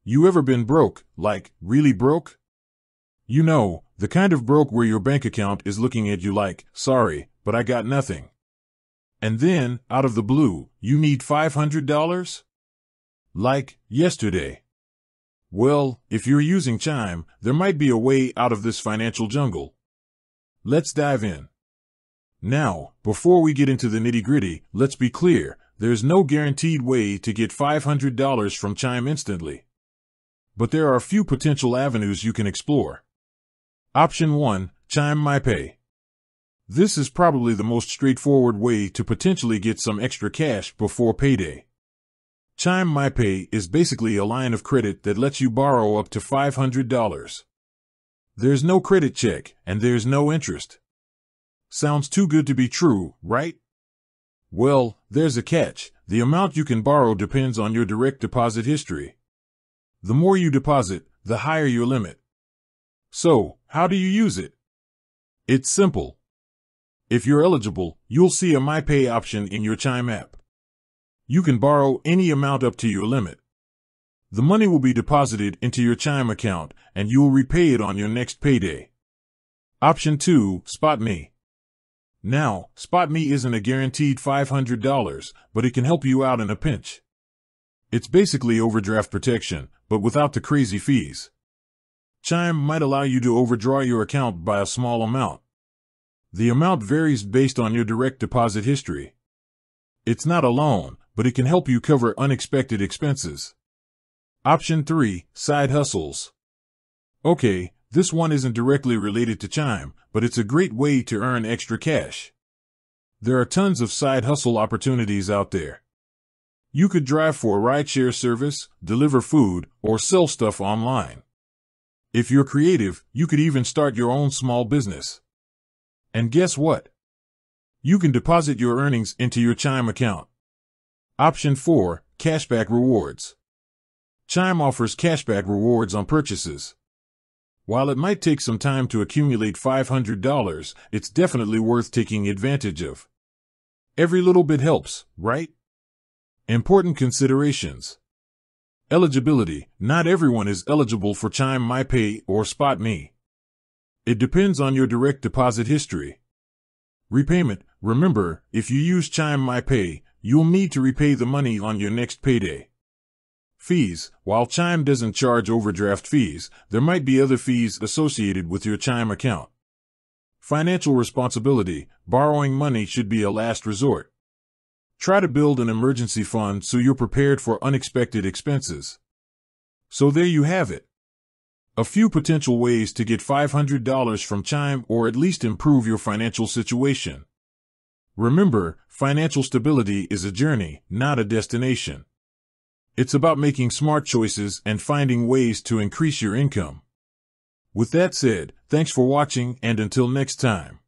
You ever been broke, like really broke? You know, the kind of broke where your bank account is looking at you like, sorry, but I got nothing. And then, out of the blue, you need $500? Like, yesterday. Well, if you're using Chime, there might be a way out of this financial jungle. Let's dive in. Now, before we get into the nitty-gritty, let's be clear, there's no guaranteed way to get $500 from Chime instantly. But there are a few potential avenues you can explore. Option 1, Chime MyPay. This is probably the most straightforward way to potentially get some extra cash before payday. Chime MyPay is basically a line of credit that lets you borrow up to $500. There's no credit check, and there's no interest. Sounds too good to be true, right? Well, there's a catch. The amount you can borrow depends on your direct deposit history. The more you deposit, the higher your limit. So, how do you use it? It's simple. If you're eligible, you'll see a MyPay option in your Chime app. You can borrow any amount up to your limit. The money will be deposited into your Chime account, and you will repay it on your next payday. Option 2, SpotMe. Now, SpotMe isn't a guaranteed $500, but it can help you out in a pinch. It's basically overdraft protection, but without the crazy fees. Chime might allow you to overdraw your account by a small amount. The amount varies based on your direct deposit history. It's not a loan, but it can help you cover unexpected expenses. Option 3, Side Hustles. Okay, this one isn't directly related to Chime, but it's a great way to earn extra cash. There are tons of side hustle opportunities out there. You could drive for a rideshare service, deliver food, or sell stuff online. If you're creative, you could even start your own small business. And guess what? You can deposit your earnings into your Chime account. Option 4, Cashback Rewards. Chime offers cashback rewards on purchases. While it might take some time to accumulate $500, it's definitely worth taking advantage of. Every little bit helps, right? Important considerations. Eligibility. Not everyone is eligible for Chime MyPay or SpotMe. It depends on your direct deposit history. Repayment. Remember, if you use Chime MyPay, you'll need to repay the money on your next payday. Fees. While Chime doesn't charge overdraft fees, there might be other fees associated with your Chime account. Financial responsibility. Borrowing money should be a last resort. Try to build an emergency fund so you're prepared for unexpected expenses. So there you have it. A few potential ways to get $500 from Chime or at least improve your financial situation. Remember, financial stability is a journey, not a destination. It's about making smart choices and finding ways to increase your income. With that said, thanks for watching, and until next time.